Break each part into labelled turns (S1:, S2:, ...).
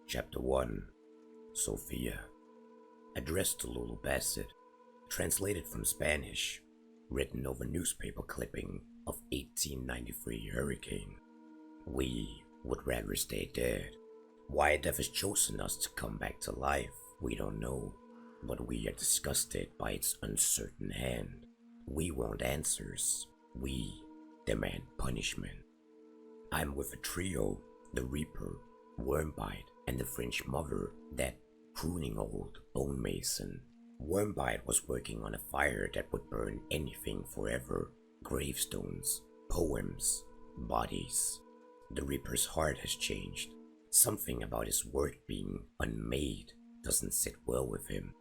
S1: Chapter 1. Sofia. Addressed to Lulu Bassett. Translated from Spanish. Written over newspaper clipping of 1893 hurricane. We would rather stay dead. Why death has chosen us to come back to life, we don't know. But we are disgusted by its uncertain hand. We want answers. We demand punishment. I'm with a trio, the Reaper, Wormbite, and the French mother, that pruning old bone mason. Wormbite was working on a fire that would burn anything forever. Gravestones, poems, bodies. The Reaper's heart has changed. Something about his work being unmade doesn't sit well with him.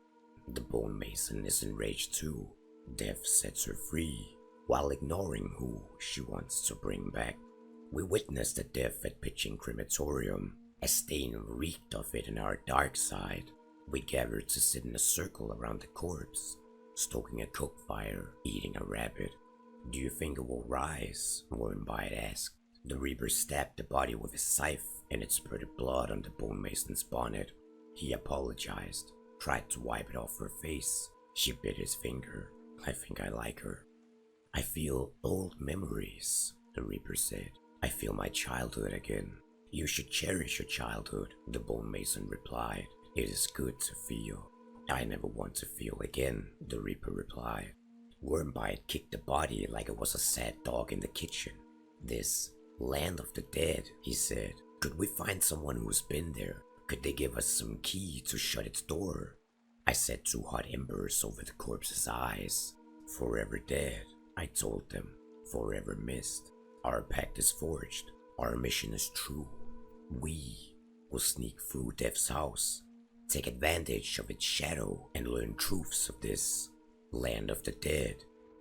S1: The bone mason is enraged too. Death sets her free, while ignoring who she wants to bring back. We witnessed the death at Pitching Crematorium. A stain reeked of it in our dark side. We gathered to sit in a circle around the corpse, stoking a cook fire, eating a rabbit. Do you think it will rise? Wormbite asked. The Reaper stabbed the body with his scythe, and it spurted blood on the bone mason's bonnet. He apologized, tried to wipe it off her face. She bit his finger. I think I like her. I feel old memories, the Reaper said. I feel my childhood again. You should cherish your childhood, the bone mason replied. It is good to feel. I never want to feel again, the Reaper replied. Wormbite kicked the body like it was a sad dog in the kitchen. This land of the dead, he said. Could we find someone who's been there? Could they give us some key to shut its door? I set 2 hot embers over the corpse's eyes. Forever dead, I told them. Forever missed. Our pact is forged. Our mission is true. We will sneak through Death's house, take advantage of its shadow, and learn truths of this land of the dead.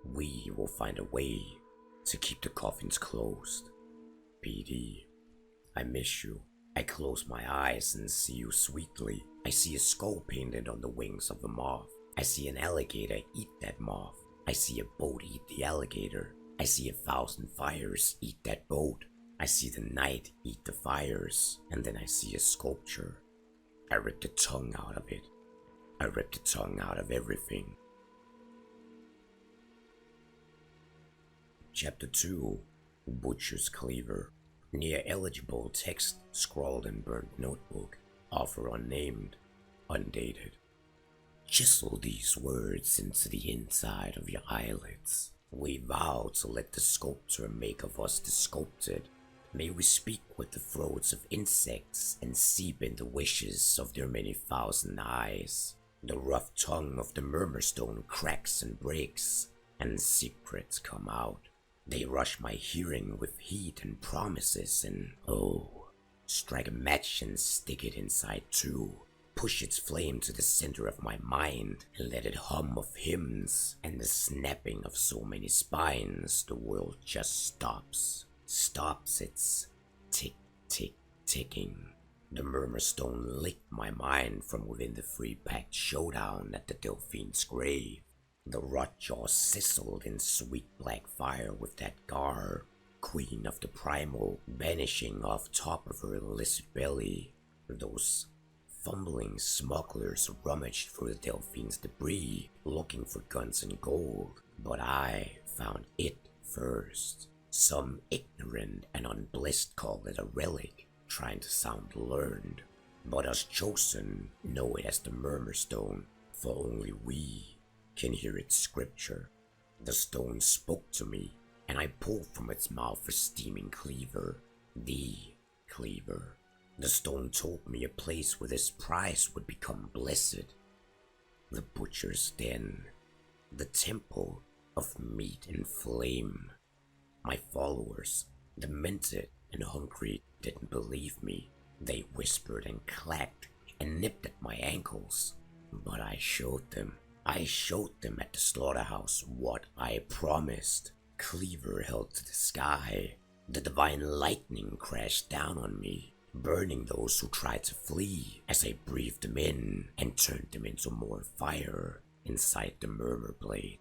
S1: We will find a way to keep the coffins closed. PD, I miss you. I close my eyes and see you sweetly. I see a skull painted on the wings of a moth. I see an alligator eat that moth. I see a boat eat the alligator. I see 1,000 fires eat that boat. I see the night eat the fires, and then I see a sculpture. I rip the tongue out of it. I rip the tongue out of everything. Chapter 2. Butcher's Cleaver. Near eligible text scrawled in burnt notebook. Author unnamed. Undated. Chisel these words into the inside of your eyelids. We vow to let the sculptor make of us the sculpted. May we speak with the throats of insects and seep in the wishes of their many thousand eyes. The rough tongue of the murmurstone cracks and breaks, and secrets come out. They rush my hearing with heat and promises, and strike a match and stick it inside too. Push its flame to the center of my mind and let it hum of hymns, and the snapping of so many spines, the world just stops. Stops its tick, tick, ticking. The murmurstone licked my mind from within the free-packed showdown at the Delphine's grave. The rotjaw sizzled in sweet black fire with that gar, queen of the primal, vanishing off top of her illicit belly. Those fumbling smugglers rummaged through the Delphine's debris, looking for guns and gold, but I found it first. Some ignorant and unblessed call it a relic, trying to sound learned. But us chosen know it as the Murmurstone, for only we can hear its scripture. The stone spoke to me, and I pulled from its mouth a steaming cleaver. The cleaver. The stone told me a place where this prize would become blessed. The butcher's den. The temple of meat and flame. My followers, demented and hungry, didn't believe me. They whispered and clacked and nipped at my ankles. But I showed them. I showed them at the slaughterhouse what I promised. Cleaver held to the sky. The divine lightning crashed down on me, burning those who tried to flee as I breathed them in and turned them into more fire inside the murmur blade.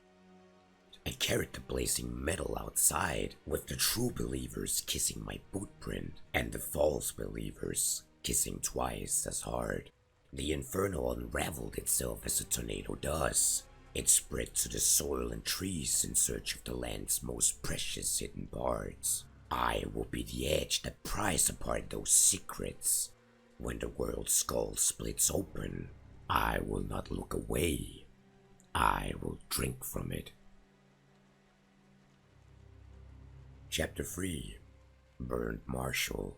S1: I carried the blazing metal outside, with the true believers kissing my boot print and the false believers kissing twice as hard. The inferno unraveled itself as a tornado does. It spread to the soil and trees in search of the land's most precious hidden parts. I will be the edge that pries apart those secrets. When the world's skull splits open, I will not look away. I will drink from it. Chapter 3. Burned Marshall.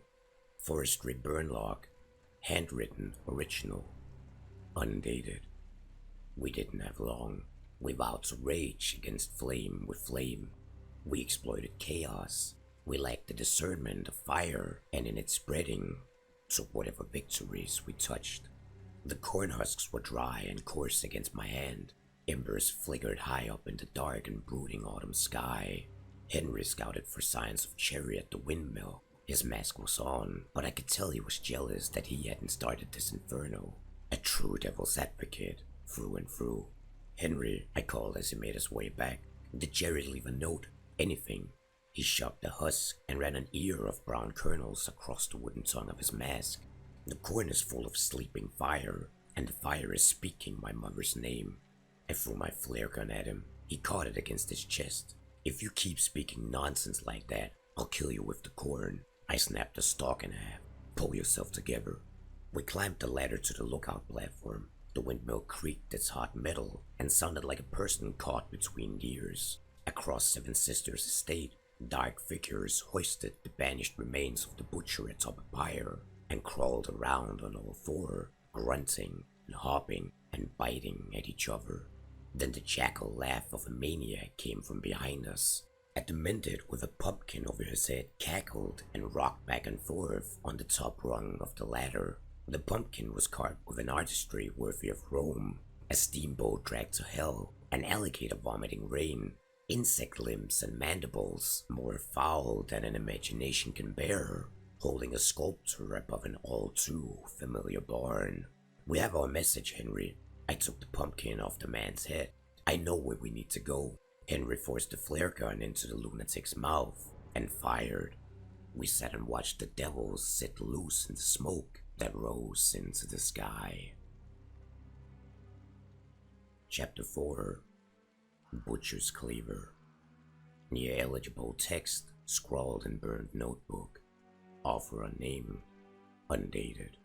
S1: Forestry burn log. Handwritten original. Undated. We didn't have long. We vowed to rage against flame with flame. We exploited chaos. We lacked the discernment of fire, and in its spreading, took whatever victories we touched. The corn husks were dry and coarse against my hand. Embers flickered high up in the dark and brooding autumn sky. Henry scouted for signs of Chary at the windmill. His mask was on, but I could tell he was jealous that he hadn't started this inferno. A true devil's advocate, through and through. Henry, I called as he made his way back. Did Chary leave a note? Anything? He shoved the husk and ran an ear of brown kernels across the wooden tongue of his mask. The corn is full of sleeping fire, and the fire is speaking my mother's name. I threw my flare gun at him. He caught it against his chest. If you keep speaking nonsense like that, I'll kill you with the corn. I snapped the stalk in half. Pull yourself together. We climbed the ladder to the lookout platform. The windmill creaked its hot metal and sounded like a person caught between gears. Across Seven Sisters' estate, dark figures hoisted the banished remains of the butcher atop a pyre and crawled around on all four, grunting and hopping and biting at each other. Then the jackal laugh of a maniac came from behind us. A demented with a pumpkin over his head cackled and rocked back and forth on the top rung of the ladder. The pumpkin was carved with an artistry worthy of Rome. A steamboat dragged to hell, an alligator vomiting rain, insect limbs and mandibles more foul than an imagination can bear, holding a sculpture above an all too familiar barn. We have our message, Henry. I took the pumpkin off the man's head. I know where we need to go. Henry forced the flare gun into the lunatic's mouth and fired. We sat and watched the devils sit loose in the smoke that rose into the sky. Chapter 4. Butcher's Cleaver. Near eligible text scrawled in burned notebook. Offer unnamed. Undated.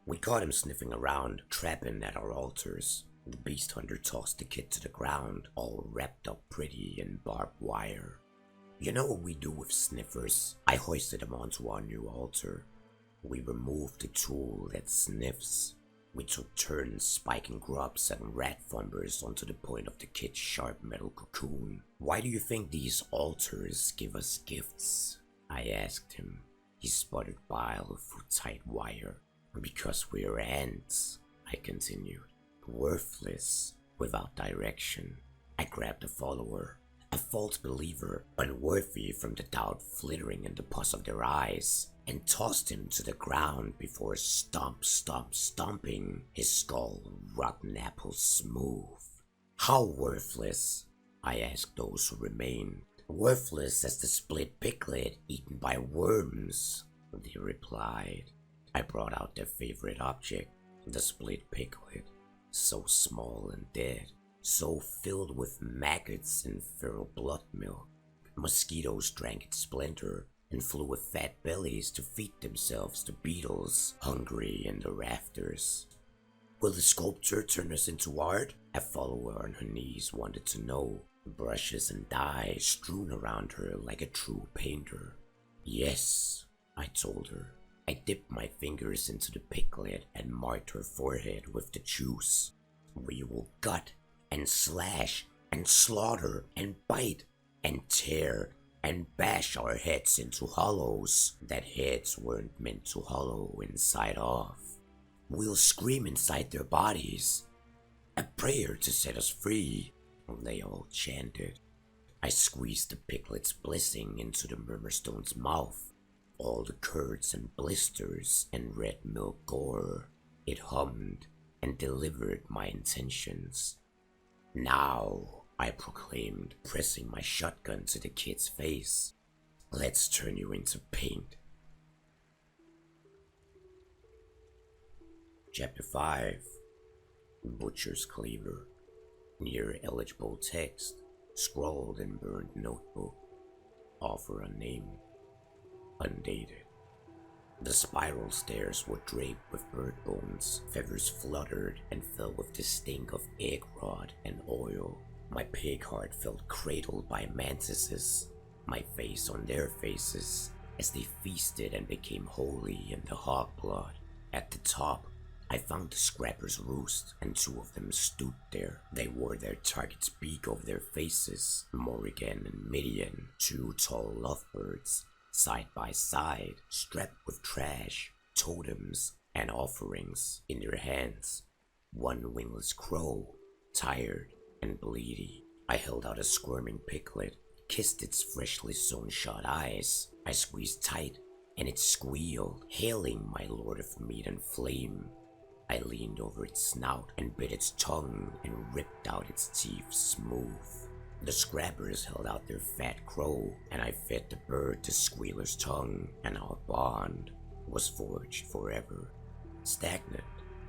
S1: We caught him sniffing around, trapping at our altars. The beast hunter tossed the kid to the ground, all wrapped up pretty in barbed wire. You know what we do with sniffers? I hoisted him onto our new altar. We removed the tool that sniffs. We took turns spiking grubs and rat thumbers onto the point of the kid's sharp metal cocoon. Why do you think these altars give us gifts? I asked him. He sputtered bile through tight wire. Because we're ants, I continued. Worthless, without direction. I grabbed a follower, a false believer, unworthy from the doubt flittering in the pus of their eyes, and tossed him to the ground before stomping, his skull rotten apple smooth. How worthless? I asked those who remained. Worthless as the split piglet eaten by worms, they replied. I brought out their favorite object, the split piglet. So small and dead, so filled with maggots and feral blood milk. Mosquitoes drank its splinter and flew with fat bellies to feed themselves to beetles hungry in the rafters. Will the sculpture turn us into art? A follower on her knees wanted to know, brushes and dye strewn around her like a true painter. Yes, I told her. I dipped my fingers into the piglet and marked her forehead with the juice. We will gut and slash and slaughter and bite and tear and bash our heads into hollows that heads weren't meant to hollow inside of. We'll scream inside their bodies. A prayer to set us free, they all chanted. I squeezed the piglet's blessing into the murmurstone's mouth. All the curds and blisters and red milk gore. It hummed and delivered my intentions. Now, I proclaimed, pressing my shotgun to the kid's face. Let's turn you into paint. Chapter 5. Butcher's Cleaver. Near illegible text, scrawled in burned notebook. Author unnamed. Undated. The spiral stairs were draped with bird bones, feathers fluttered and fell with the stink of egg rot and oil. My pig heart felt cradled by mantises, my face on their faces, as they feasted and became holy in the hog blood. At the top, I found the scrapper's roost, and two of them stooped there. They wore their target's beak over their faces, Morrigan and Midian, two tall lovebirds, side by side, strapped with trash, totems, and offerings in their hands. One wingless crow, tired and bleedy. I held out a squirming piglet, kissed its freshly sewn shut eyes. I squeezed tight, and it squealed, hailing my lord of meat and flame. I leaned over its snout and bit its tongue and ripped out its teeth smooth. The scrabbers held out their fat crow, and I fed the bird the squealer's tongue, and our bond was forged forever. Stagnant,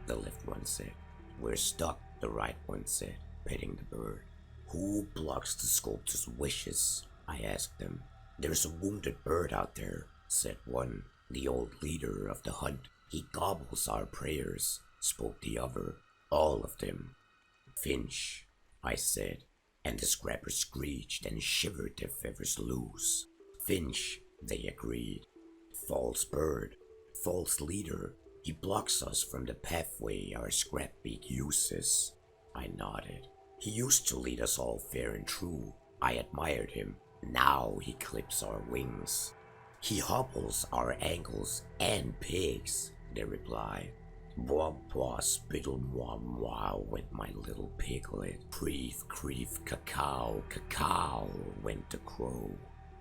S1: the left one said. We're stuck, the right one said, petting the bird. Who blocks the sculptor's wishes? I asked them. There's a wounded bird out there, said one, the old leader of the hunt. He gobbles our prayers, spoke the other, all of them. Finch, I said, and the scrappers screeched and shivered their feathers loose. Finch, they agreed. False bird, false leader, he blocks us from the pathway our scrapbeak uses. I nodded. He used to lead us all fair and true. I admired him. Now he clips our wings. He hobbles our ankles and pigs, they replied. Bois, bois, spittle, moi, moi, went my little piglet. Creef, creef, cacao, cacao, went the crow.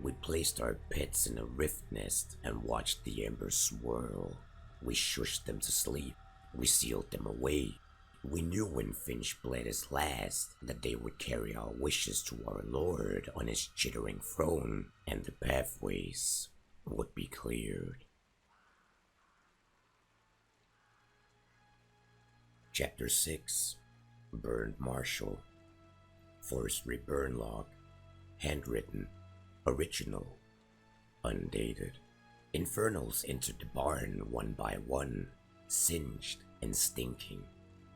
S1: We placed our pets in a rift nest and watched the embers swirl. We shushed them to sleep. We sealed them away. We knew when Finch bled his last that they would carry our wishes to our lord on his chittering throne, and the pathways would be cleared. Chapter 6. Burned Marshal. Forestry burn log. Handwritten. Original. Undated. Infernals entered the barn one by one, singed and stinking.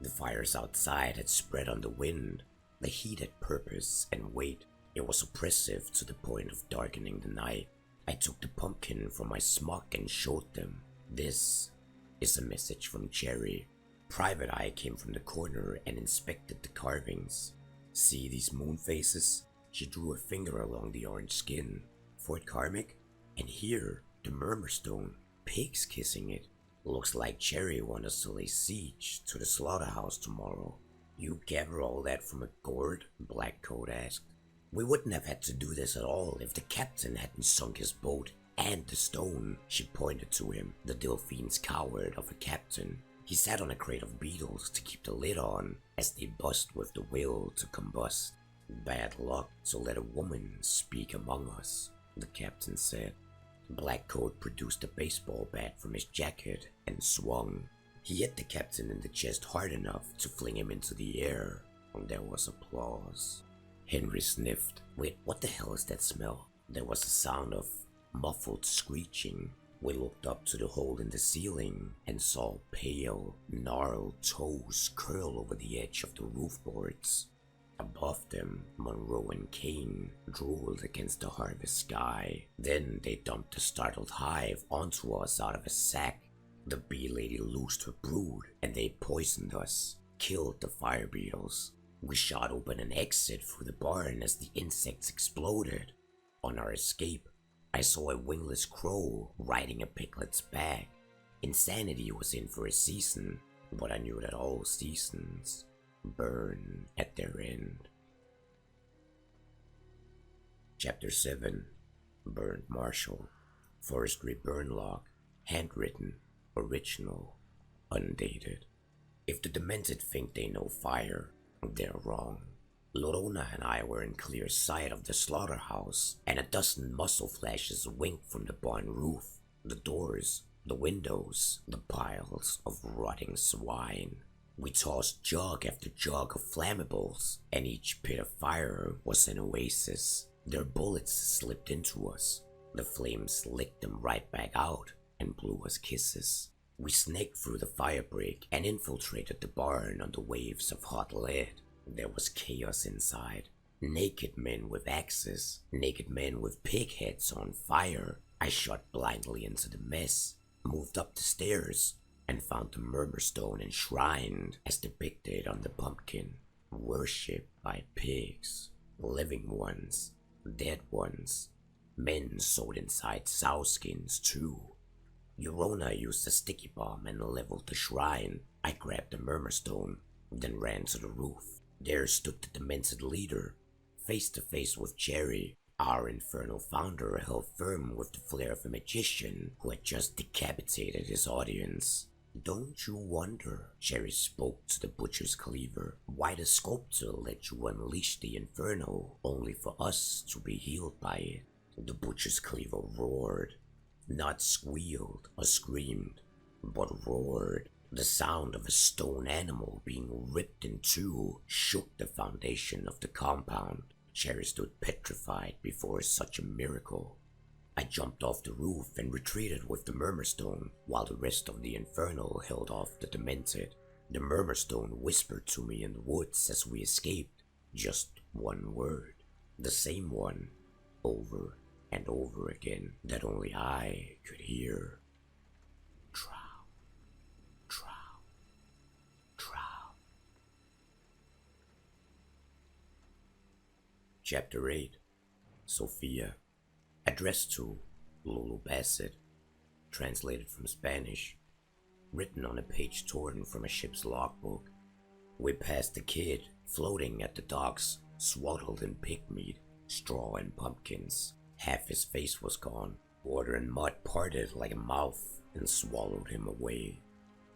S1: The fires outside had spread on the wind. The heat had purpose and weight. It was oppressive to the point of darkening the night. I took the pumpkin from my smock and showed them. This is a message from Chary. Private Eye came from the corner and inspected the carvings. See these moon faces? She drew a finger along the orange skin. Fort Karmic? And here, the murmur stone. Pigs kissing it. Looks like Chary wants us to lay siege to the slaughterhouse tomorrow. You gather all that from a gourd? Blackcoat asked. We wouldn't have had to do this at all if the captain hadn't sunk his boat and the stone. She pointed to him, the Delphine's coward of a captain. He sat on a crate of beetles to keep the lid on as they bust with the will to combust. Bad luck to let a woman speak among us, the captain said. Blackcoat produced a baseball bat from his jacket and swung. He hit the captain in the chest hard enough to fling him into the air, and there was applause. Henry sniffed. Wait, what the hell is that smell? There was a sound of muffled screeching. We looked up to the hole in the ceiling and saw pale, gnarled toes curl over the edge of the roof boards. Above them, Monroe and Kane drooled against the harvest sky. Then they dumped the startled hive onto us out of a sack. The bee lady loosed her brood, and they poisoned us, killed the fire beetles. We shot open an exit through the barn as the insects exploded. On our escape, I saw a wingless crow riding a piglet's back. Insanity was in for a season, but I knew that all seasons burn at their end. Chapter 7. Burned Marshal. Forestry burn log. Handwritten. Original. Undated. If the demented think they know fire, they're wrong. Lorona and I were in clear sight of the slaughterhouse, and a dozen muzzle flashes winked from the barn roof. The doors The windows, the piles of rotting swine. We tossed jug after jug of flammables, and each pit of fire was an oasis. Their bullets slipped into us. The flames licked them right back out and blew us kisses. We snaked through the firebreak and infiltrated the barn on the waves of hot lead. There was chaos inside. Naked men with axes, naked men with pig heads on fire. I shot blindly into the mess, moved up the stairs, and found the murmur stone enshrined as depicted on the pumpkin. Worshipped by pigs, living ones, dead ones, men sewed inside sow skins too. Yorona used a sticky bomb and leveled the shrine. I grabbed the murmur stone, then ran to the roof. There stood the demented leader, face to face with Chary. Our infernal founder held firm with the flair of a magician who had just decapitated his audience. Don't you wonder, Chary spoke to the butcher's cleaver, why the sculptor let you unleash the inferno only for us to be healed by it? The butcher's cleaver roared, not squealed or screamed, but roared. The sound of a stone animal being ripped in two shook the foundation of the compound. Chary stood petrified before such a miracle. I jumped off the roof and retreated with the murmurstone, while the rest of the inferno held off the demented. The murmurstone whispered to me in the woods as we escaped, just one word, the same one, over and over again, that only I could hear. Trow, trow, trow. Chapter 8. Sofia. Addressed to Lulu Bassett. Translated from Spanish. Written on a page torn from a ship's logbook. We passed the kid, floating at the docks, swaddled in pig meat, straw and pumpkins. Half his face was gone. Water and mud parted like a mouth and swallowed him away.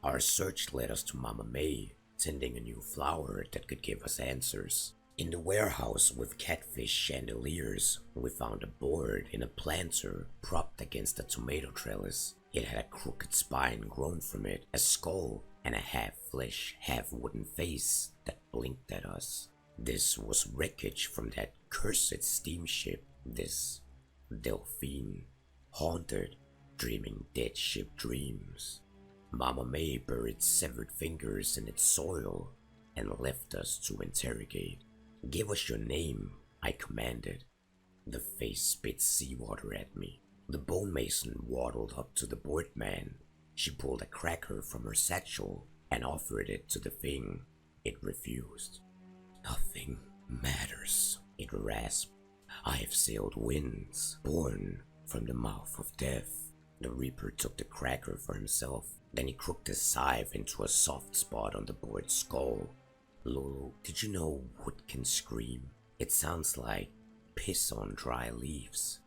S1: Our search led us to Mama May, tending a new flower that could give us answers. In the warehouse with catfish chandeliers, we found a board in a planter propped against a tomato trellis. It had a crooked spine grown from it, a skull, and a half-flesh, half-wooden face that blinked at us. This was wreckage from that cursed steamship, this Delphine, haunted, dreaming dead ship dreams. Mama May buried severed fingers in its soil and left us to interrogate. Give us your name, I commanded. The face spit seawater at me. The bone mason waddled up to the board man. She pulled a cracker from her satchel and offered it to the thing. It refused. Nothing matters, it rasped. I have sailed winds, born from the mouth of death. The reaper took the cracker for himself. Then he crooked his scythe into a soft spot on the board's skull. Lulu, did you know wood can scream? It sounds like piss on dry leaves.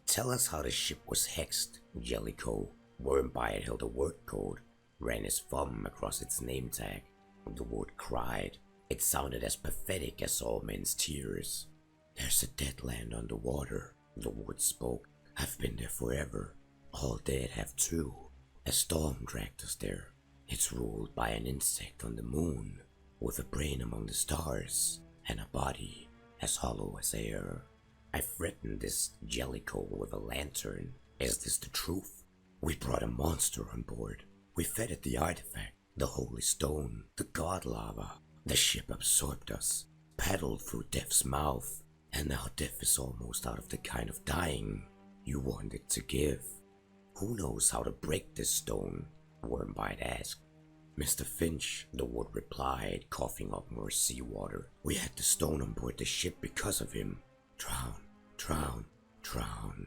S1: Tell us how the ship was hexed, Jellicoe. Wormbite held a word code, ran his thumb across its name tag. The wood cried. It sounded as pathetic as all men's tears. There's a dead land underwater, the wood spoke. I've been there forever. All dead have too. A storm dragged us there. It's ruled by an insect on the moon, with a brain among the stars, and a body as hollow as air. I threatened this Jellicoe with a lantern. Is this the truth? We brought a monster on board. We fed it the artifact, the holy stone, the god lava. The ship absorbed us, paddled through death's mouth, and now death is almost out of the kind of dying you wanted to give. Who knows how to break this stone? Wormbite asked. Mr. Finch, the wood replied, coughing up more seawater. We had the stone on board the ship because of him. Drown, drown, drown.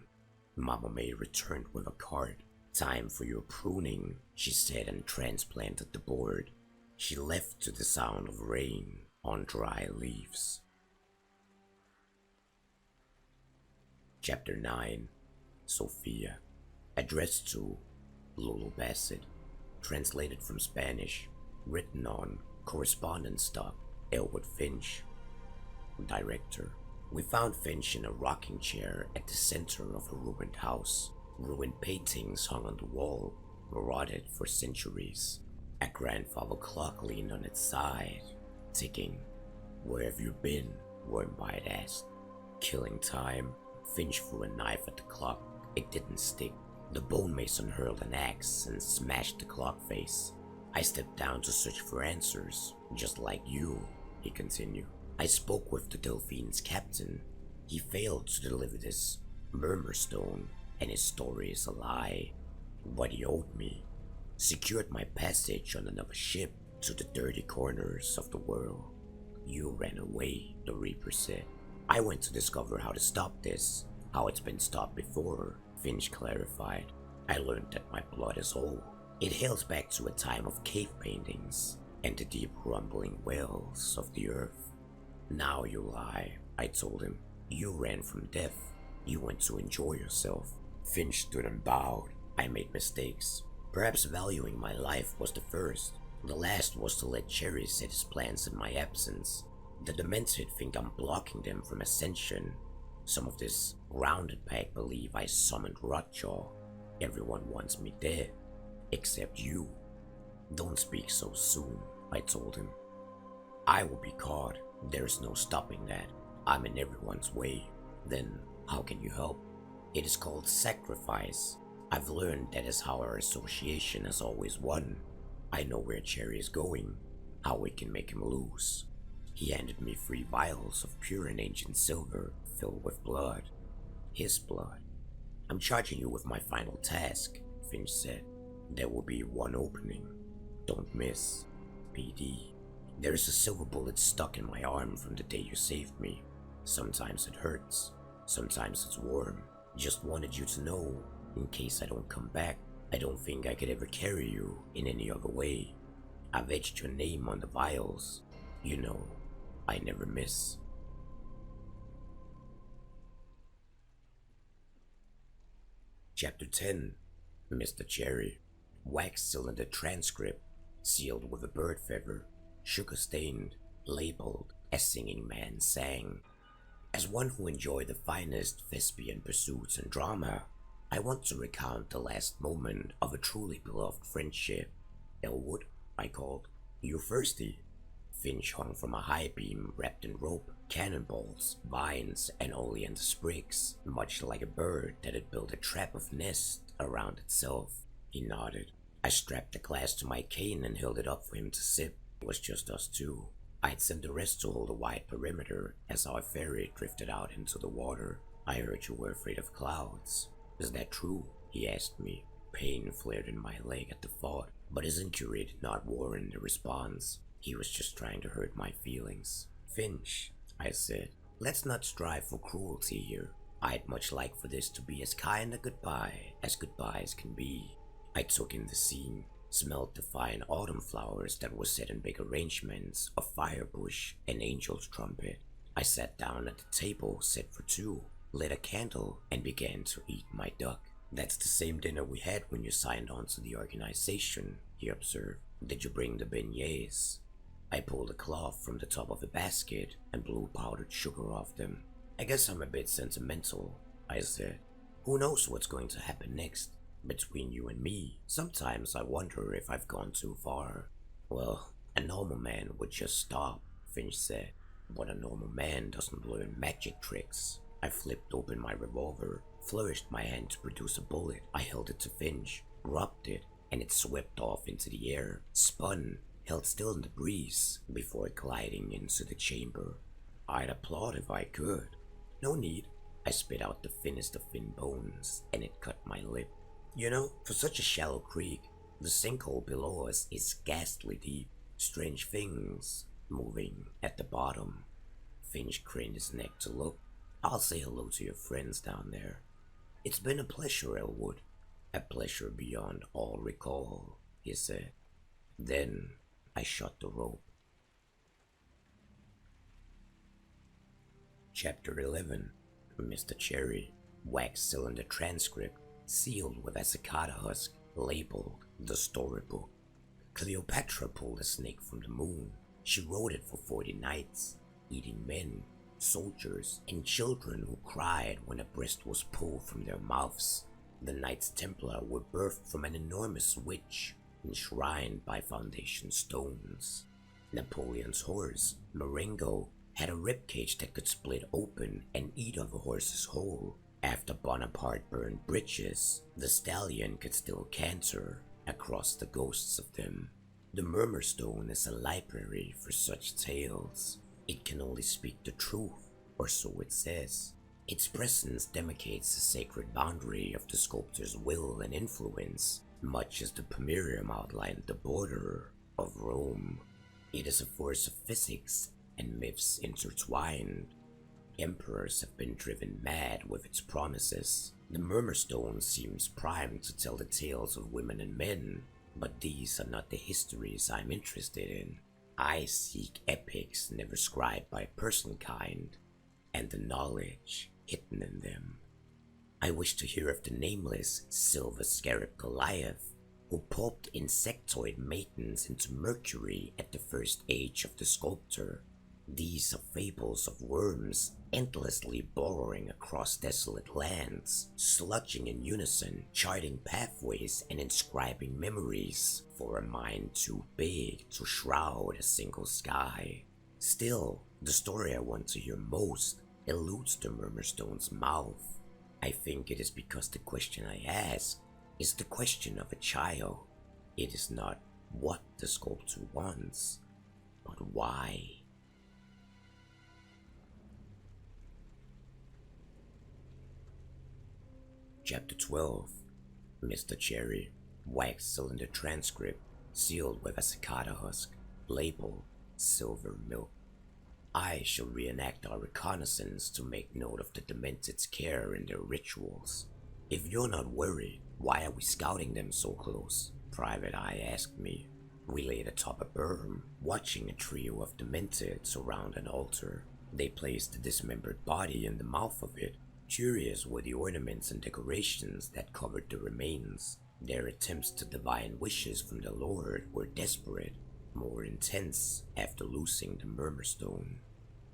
S1: Mama May returned with a cart. Time for your pruning, she said, and transplanted the board. She left to the sound of rain on dry leaves. Chapter 9. Sofia. Addressed to Lulu Bassett. Translated from Spanish. Written on correspondence stock. Elwood Finch. Director. We found Finch in a rocking chair at the center of a ruined house. Ruined paintings hung on the wall. rotted for centuries. A grandfather clock leaned on its side, ticking. "Where have you been?" Wormbite asked. "Killing time." Finch threw a knife at the clock. It didn't stick. The bone mason hurled an axe and smashed the clock face. "I stepped down to search for answers, just like you," he continued. "I spoke with the Delphine's captain. He failed to deliver this murmurstone, and his story is a lie. What he owed me. Secured my passage on another ship to the dirty corners of the world. You ran away," the Reaper said. "I went to discover how to stop this, how it's been stopped before," Finch clarified. "I learned that my blood is old. It hails back to a time of cave paintings and the deep rumbling wells of the earth." "Now you lie," I told him. "You ran from death. You went to enjoy yourself." Finch stood and bowed. "I made mistakes. Perhaps valuing my life was the first. The last was to let Chary set his plans in my absence. The Demented think I'm blocking them from ascension. Some of this rounded pack believe I summoned Rotjaw. Everyone wants me dead, except you." "Don't speak so soon," I told him. "I will be caught. There's no stopping that. I'm in everyone's way." "Then how can you help?" "It is called sacrifice. I've learned that is how our association has always won. I know where Chary is going, how we can make him lose." He handed me 3 vials of pure and ancient silver filled with blood. His blood. "I'm charging you with my final task," Finch said. "There will be one opening. Don't miss. PD. There's a silver bullet stuck in my arm from the day you saved me. Sometimes it hurts. Sometimes it's warm. Just wanted you to know, in case I don't come back. I don't think I could ever carry you in any other way. I've etched your name on the vials. You know, I never miss." Chapter 10. Mr. Chary. Wax cylinder transcript, sealed with a bird feather, sugar-stained, labeled, "A Singing Man Sang." As one who enjoyed the finest thespian pursuits and drama, I want to recount the last moment of a truly beloved friendship. "Elwood," I called. "You thirsty?" Finch hung from a high beam wrapped in rope, cannonballs, vines, and oleander sprigs, much like a bird that had built a trap of nest around itself. He nodded. I strapped a glass to my cane and held it up for him to sip. It was just us two. I'd sent the rest to hold a wide perimeter as our ferry drifted out into the water. "I heard you were afraid of clouds. Is that true?" he asked me. Pain flared in my leg at the thought, but his injury did not warrant a response. He was just trying to hurt my feelings. "Finch," I said, "let's not strive for cruelty here. I'd much like for this to be as kind a goodbye as goodbyes can be." I took in the scene, smelled the fine autumn flowers that were set in big arrangements of firebush and angel's trumpet. I sat down at the table set for 2, lit a candle, and began to eat my duck. "That's the same dinner we had when you signed on to the organization," he observed. "Did you bring the beignets?" I pulled a cloth from the top of the basket and blew powdered sugar off them. "I guess I'm a bit sentimental," I said. "Who knows what's going to happen next? Between you and me, sometimes I wonder if I've gone too far." "Well, a normal man would just stop," Finch said. "But a normal man doesn't learn magic tricks." I flipped open my revolver, flourished my hand to produce a bullet. I held it to Finch, rubbed it, and it swept off into the air, spun, held still in the breeze, before gliding into the chamber. I'd applaud if I could. "No need." I spit out the thinnest of thin bones, and it cut my lip. "You know, for such a shallow creek, the sinkhole below us is ghastly deep. Strange things moving at the bottom." Finch craned his neck to look. "I'll say hello to your friends down there." "It's been a pleasure, Elwood. A pleasure beyond all recall," he said. Then I shut the rope. Chapter 11. Mr. Chary. Wax cylinder transcript, sealed with a cicada husk, labeled "The Storybook." Cleopatra pulled a snake from the moon. She rode it for 40 nights, eating men, soldiers, and children who cried when a breast was pulled from their mouths. The Knights Templar were birthed from an enormous witch enshrined by foundation stones. Napoleon's horse, Marengo, had a ribcage that could split open and eat of a horse's whole. After Bonaparte burned bridges, the stallion could still canter across the ghosts of them. The Murmurstone is a library for such tales. It can only speak the truth, or so it says. Its presence demarcates the sacred boundary of the sculptor's will and influence, much as the Pomerium outlined the border of Rome. It is a force of physics and myths intertwined. Emperors have been driven mad with its promises. The Murmurstone seems primed to tell the tales of women and men, but these are not the histories I'm interested in. I seek epics never scribed by personkind, and the knowledge hidden in them. I wish to hear of the nameless silver scarab Goliath, who pulped insectoid maidens into Mercury at the first age of the sculptor. These are fables of worms endlessly burrowing across desolate lands, sludging in unison, charting pathways and inscribing memories for a mind too big to shroud a single sky. Still, the story I want to hear most eludes the Murmurstone's mouth. I think it is because the question I ask is the question of a child. It is not what the sculptor wants, but why. Chapter 12. Mr. Chary, wax cylinder transcript, sealed with a cicada husk, labeled Silver Milk. I shall reenact our reconnaissance to make note of the Demented's care in their rituals. If you're not worried, why are we scouting them so close? Private Eye asked me. We laid atop a berm, watching a trio of Demented surround an altar. They placed the dismembered body in the mouth of it. Curious were the ornaments and decorations that covered the remains. Their attempts to divine wishes from the Lord were desperate, more intense after losing the Murmurstone.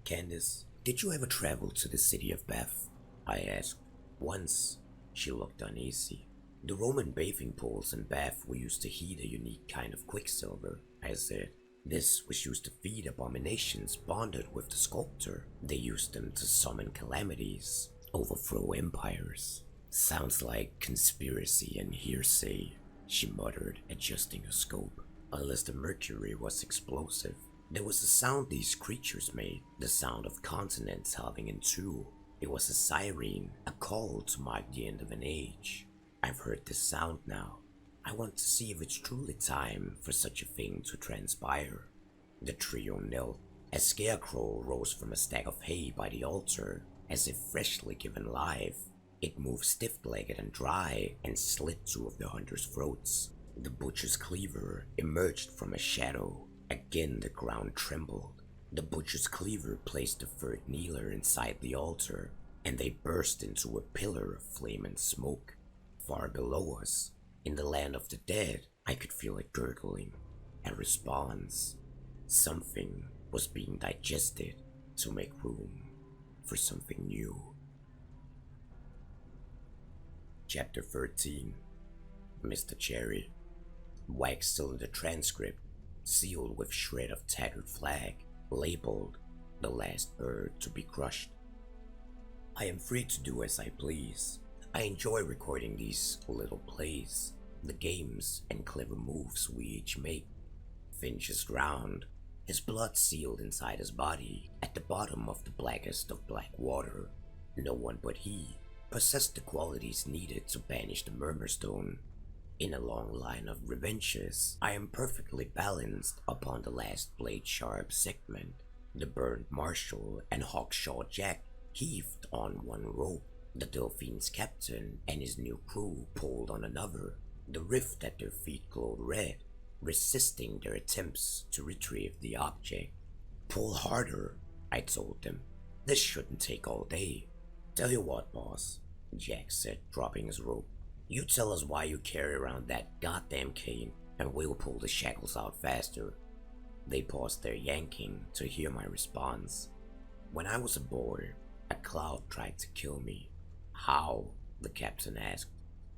S1: Candace, did you ever travel to the city of Bath? I asked. Once. She looked uneasy. The Roman bathing pools in Bath were used to heat a unique kind of quicksilver, I said. This was used to feed abominations bonded with the sculptor. They used them to summon calamities, overthrow empires. Sounds like conspiracy and hearsay, she muttered, adjusting her scope. Unless the mercury was explosive. There was a sound these creatures made, the sound of continents halving in two. It was a siren, a call to mark the end of an age. I've heard this sound now. I want to see if it's truly time for such a thing to transpire. The trio knelt. A scarecrow rose from a stack of hay by the altar, as if freshly given life. It moved stiff-legged and dry and slit two of the hunters' throats. The butcher's cleaver emerged from a shadow. Again the ground trembled. The butcher's cleaver placed the third kneeler inside the altar, and they burst into a pillar of flame and smoke. Far below us, in the land of the dead, I could feel it gurgling, a response. Something was being digested to make room for something new. Chapter 13. Mr. Chary, wax cylinder transcript, sealed with shred of tattered flag, labeled the last bird to be crushed. I am free to do as I please. I enjoy recording these little plays, the games and clever moves we each make. Finch is drowned, his blood sealed inside his body at the bottom of the blackest of black water. No one but he possessed the qualities needed to banish the Murmurstone. In a long line of revenges, I am perfectly balanced upon the last blade-sharp segment. The burned Marshal and Hawkshaw Jack heaved on one rope. The Delphine's captain and his new crew pulled on another. The rift at their feet glowed red, resisting their attempts to retrieve the object. Pull harder, I told them. This shouldn't take all day. Tell you what, boss, Jack said, dropping his rope. You tell us why you carry around that goddamn cane, and we'll pull the shackles out faster. They paused their yanking to hear my response. When I was a boy, a cloud tried to kill me. How? The captain asked.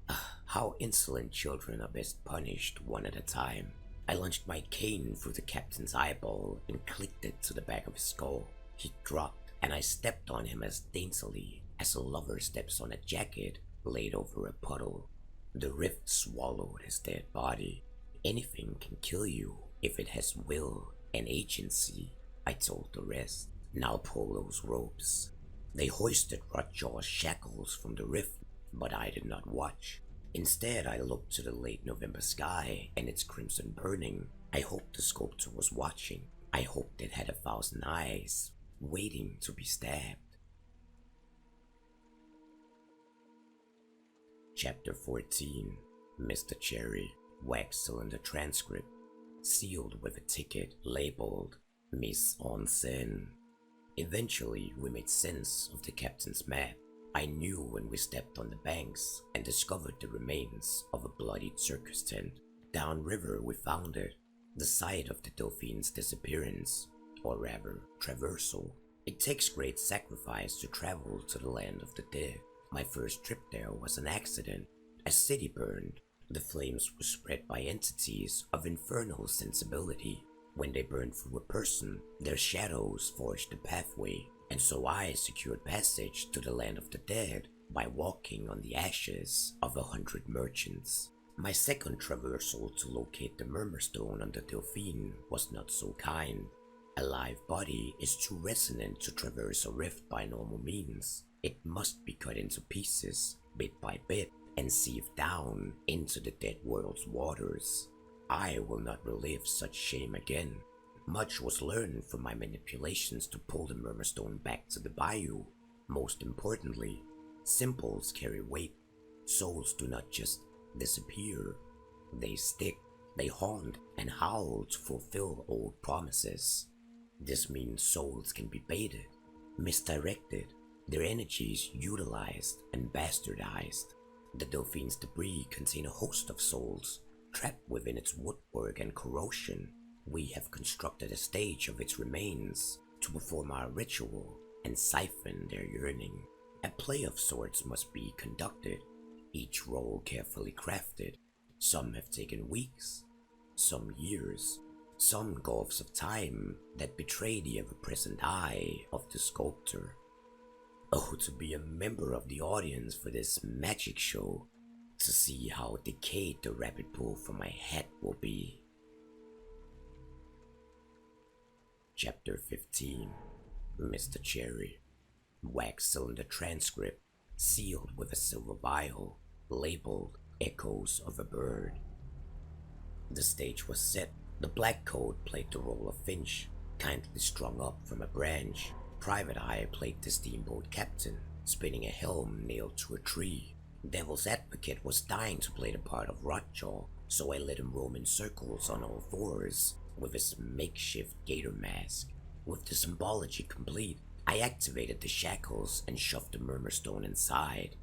S1: How insolent children are best punished one at a time. I launched my cane through the captain's eyeball and clicked it to the back of his skull. He dropped, and I stepped on him as daintily as a lover steps on a jacket laid over a puddle. The rift swallowed his dead body. Anything can kill you if it has will and agency, I told the rest. Now pull those ropes. They hoisted Rotjaw's shackles from the rift, but I did not watch. Instead, I looked to the late November sky and its crimson burning. I hoped the sculptor was watching. I hoped it had 1,000 eyes, waiting to be stabbed. Chapter 14. Mr. Chary, wax cylinder transcript, sealed with a ticket labeled Mise en scène. Eventually, we made sense of the captain's map. I knew when we stepped on the banks and discovered the remains of a bloodied circus tent. Downriver we found it, the site of the Dauphine's disappearance, or rather, traversal. It takes great sacrifice to travel to the land of the dead. My first trip there was an accident. A city burned. The flames were spread by entities of infernal sensibility. When they burned through a person, their shadows forged a pathway, and so I secured passage to the land of the dead by walking on the ashes of 100 merchants. My second traversal to locate the Murmurstone on the Dauphine was not so kind. A live body is too resonant to traverse a rift by normal means. It must be cut into pieces, bit by bit, and sieved down into the dead world's waters. I will not relive such shame again. Much was learned from my manipulations to pull the Murmurstone back to the bayou. Most importantly, symbols carry weight. Souls do not just disappear. They stick, they haunt, and howl to fulfill old promises. This means souls can be baited, misdirected, their energies utilized and bastardized. The Dauphine's debris contain a host of souls, trapped within its woodwork and corrosion. We have constructed a stage of its remains to perform our ritual and siphon their yearning. A play of sorts must be conducted, each role carefully crafted. Some have taken weeks, some years, some gulfs of time that betray the ever-present eye of the sculptor. Oh, to be a member of the audience for this magic show, to see how decayed the rabbit pull from my head will be. Chapter 15. Mr. Chary, wax cylinder transcript, sealed with a silver vial, labeled Echoes of a Bird. The stage was set. The black coat played the role of Finch, kindly strung up from a branch. Private Eye played the steamboat captain, spinning a helm nailed to a tree. Devil's Advocate was dying to play the part of Rotjaw, so I let him roam in circles on all fours with his makeshift gator mask. With the symbology complete, I activated the shackles and shoved the Murmurstone inside.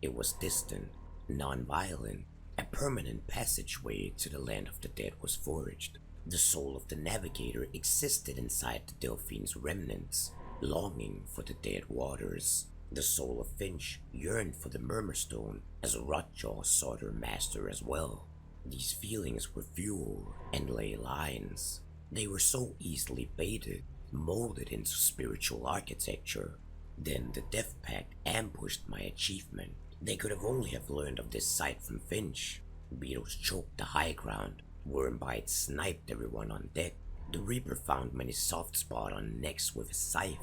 S1: It was distant, non-violent. A permanent passageway to the land of the dead was forged. The soul of the navigator existed inside the Dauphine's remnants, longing for the dead waters. The soul of Finch yearned for the Murmurstone as Rotjaw sought her master as well. These feelings were fuel and ley lines. They were so easily baited, molded into spiritual architecture. Then the Death Pact ambushed my achievement. They could have only have learned of this sight from Finch. Beetles choked the high ground. Wormbites sniped everyone on deck. The Reaper found many soft spots on necks with his scythe.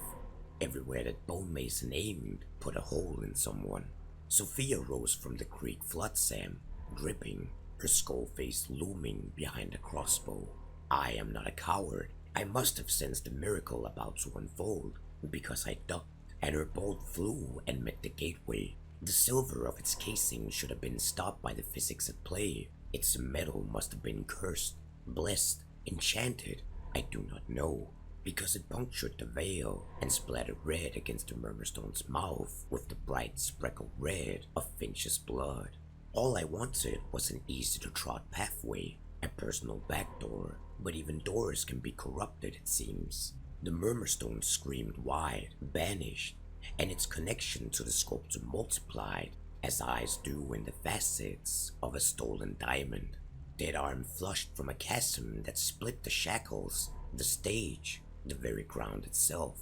S1: Everywhere that Bone Mason aimed put a hole in someone. Sofia rose from the creek flotsam, dripping, her skull face looming behind a crossbow. I am not a coward. I must have sensed the miracle about to unfold, because I ducked, and her bolt flew and met the gateway. The silver of its casing should have been stopped by the physics at play. Its metal must have been cursed, blessed, enchanted. I do not know, because it punctured the veil and splattered red against the Murmurstone's mouth with the bright speckled red of Finch's blood. All I wanted was an easy-to-trot pathway, a personal backdoor, but even doors can be corrupted, it seems. The Murmurstone screamed wide, banished, and its connection to the sculptor multiplied. as eyes do in the facets of a stolen diamond. That arm flushed from a chasm that split the shackles, the stage, the very ground itself.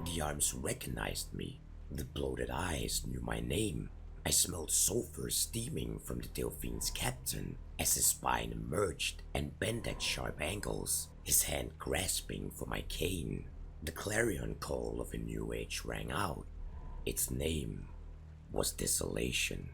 S1: The arms recognized me. The bloated eyes knew my name. I smelled sulfur steaming from the Delphine's captain as his spine emerged and bent at sharp angles, his hand grasping for my cane. The clarion call of a new age rang out. Its name was Desolation.